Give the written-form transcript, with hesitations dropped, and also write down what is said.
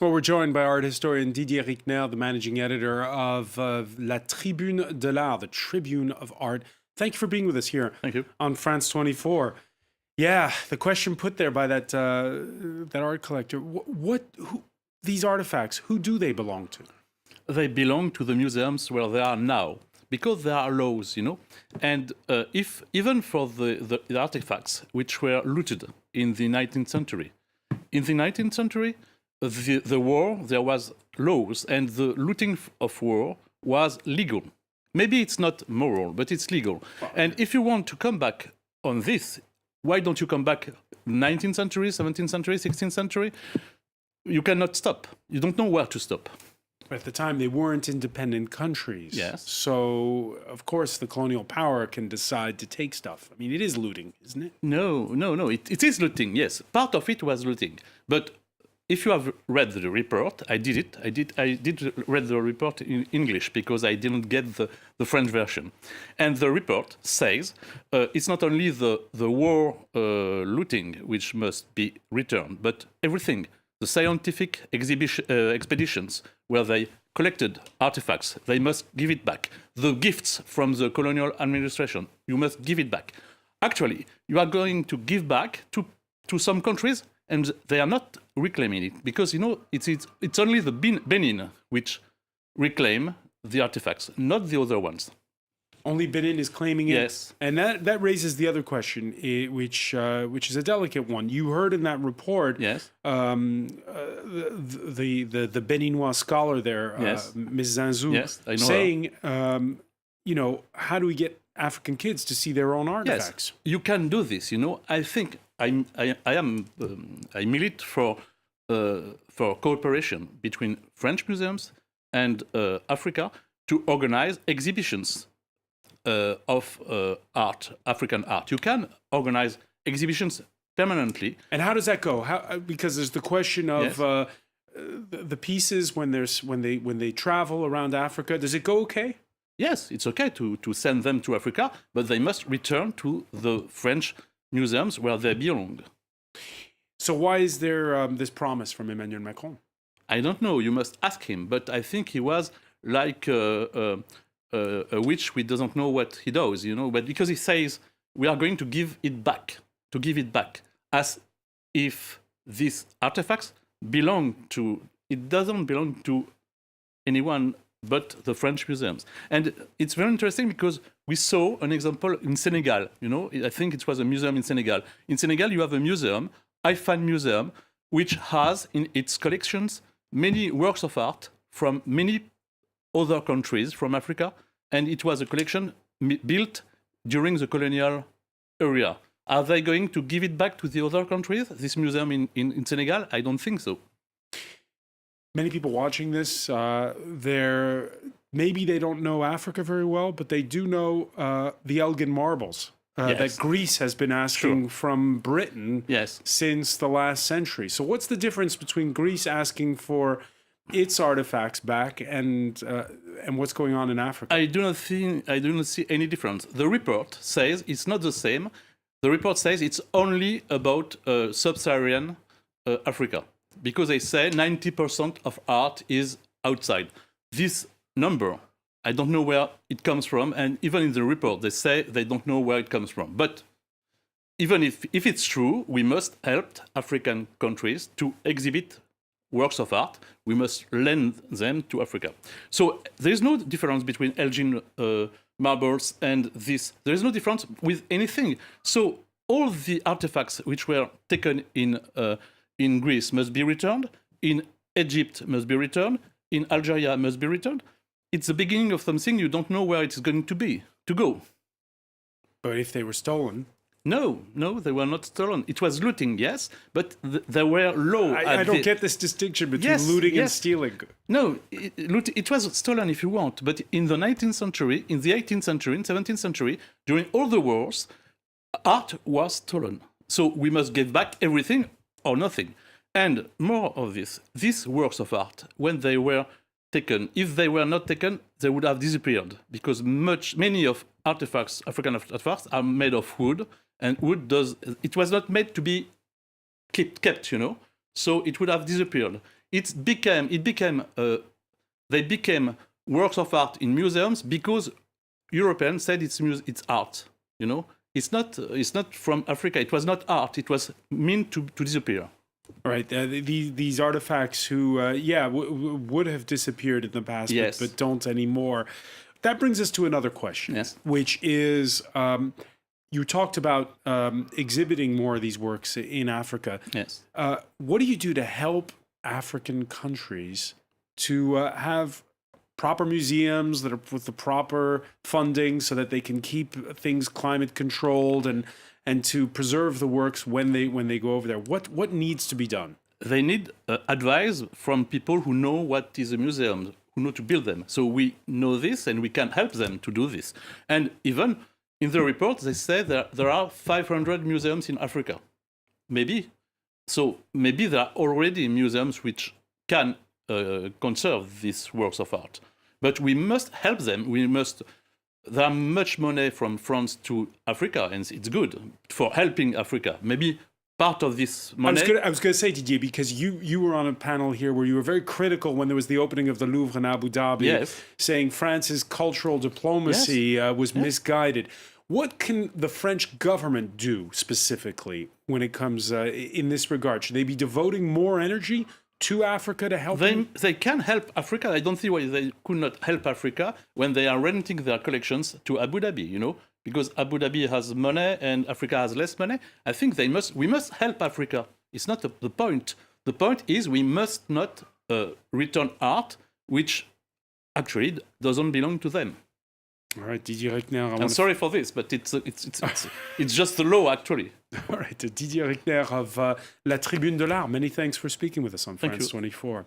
Well, we're joined by art historian Didier Rickner, the managing editor of La Tribune de l'Art, the Tribune of Art. Thank you for being with us here. Thank you. On France 24. Yeah, the question put there by that art collector, who these artifacts, who do they belong to? They belong to the museums where they are now, because there are laws, And if even for the artifacts which were looted in the 19th century, the war, there was laws, and the looting of war was legal. Maybe it's not moral, but it's legal. And if you want to come back on this, why don't you come back 19th century, 17th century, 16th century? You cannot stop. You don't know where to stop. At the time, they weren't independent countries. Yes. So, of course, the colonial power can decide to take stuff. I mean, it is looting, isn't it? No. It is looting, yes. Part of it was looting. But if you have read the report, I did read the report in English because I didn't get the French version. And the report says it's not only the war looting which must be returned, but everything. The scientific expeditions where they collected artifacts, they must give it back. The gifts from the colonial administration, you must give it back. Actually, you are going to give back to some countries, and they are not reclaiming it because it's only the Benin which reclaim the artifacts, not the other ones. Only Benin is claiming it. Yes, and that raises the other question, which is a delicate one. You heard in that report, yes, the Beninois scholar there, yes, Ms. Zanzou, yes, I know saying, how do we get African kids to see their own artifacts? Yes, you can do this. I think I milite for cooperation between French museums and Africa to organize exhibitions of art, African art. You can organize exhibitions permanently. And how does that go? Because there's the question of yes, the pieces when they travel around Africa. Does it go okay? Yes, it's okay to send them to Africa, but they must return to the French museums where they belong. So why is there this promise from Emmanuel Macron? I don't know. You must ask him. But I think he was like a witch who doesn't know what he does, But because he says we are going to give it back, as if these artifacts it doesn't belong to anyone but the French museums. And it's very interesting because we saw an example in Senegal, I think it was a museum in Senegal. In Senegal, you have a museum, IFAN Museum, which has in its collections many works of art from many other countries from Africa, and it was a collection built during the colonial era. Are they going to give it back to the other countries, this museum in Senegal? I don't think so. Many people watching this, maybe they don't know Africa very well, but they do know the Elgin marbles yes, that Greece has been asking from Britain yes, since the last century. So what's the difference between Greece asking for its artifacts back and what's going on in Africa? I do not see any difference. The report says it's not the same. The report says it's only about sub-Saharan Africa, because they say 90% of art is outside. This number, I don't know where it comes from, and even in the report, they say they don't know where it comes from. But even if it's true, we must help African countries to exhibit works of art. We must lend them to Africa. So there is no difference between Elgin marbles and this. There is no difference with anything. So all the artifacts which were taken in Greece must be returned, in Egypt must be returned, in Algeria must be returned. It's the beginning of something you don't know where it's going to go. But if they were stolen? No, they were not stolen. It was looting, yes, but there were laws. I don't get this distinction between looting and stealing. No, it was stolen if you want, but in the 19th century, in the 18th century, in the 17th century, during all the wars, art was stolen. So we must give back everything or nothing. And more of this, these works of art, when they were taken, if they were not taken, they would have disappeared, because many of artifacts, African artifacts, are made of wood, and it was not made to be kept, so it would have disappeared. they became works of art in museums because Europeans said it's art. You know, it's not from Africa. It was not art. It was meant to disappear. Right. These artifacts who, would have disappeared in the past, Yes. but don't anymore. That brings us to another question, Yes. which is you talked about exhibiting more of these works in Africa. Yes. What do you do to help African countries to have proper museums that are with the proper funding so that they can keep things climate controlled and to preserve the works when they go over there? What needs to be done? They need advice from people who know what is a museum, who know to build them. So we know this and we can help them to do this. And even in the report, they say that there are 500 museums in Africa. Maybe. So maybe there are already museums which can conserve these works of art. But we must help them. There are much money from France to Africa, and it's good for helping Africa. Maybe part of this money. I was going to say, Didier, because you were on a panel here where you were very critical when there was the opening of the Louvre in Abu Dhabi, Yes. saying France's cultural diplomacy was misguided. What can the French government do specifically when it comes in this regard? Should they be devoting more energy to Africa to help them? They can help Africa. I don't see why they could not help Africa when they are renting their collections to Abu Dhabi, you know, because Abu Dhabi has money and Africa has less money. I think we must help Africa. It's not the point. The point is we must not return art which actually doesn't belong to them. All right, Didier Reckner. I'm sorry for this, but it's just the law, actually. All right, Didier Reckner of La Tribune de l'Art. Many thanks for speaking with us on Thank France you. 24.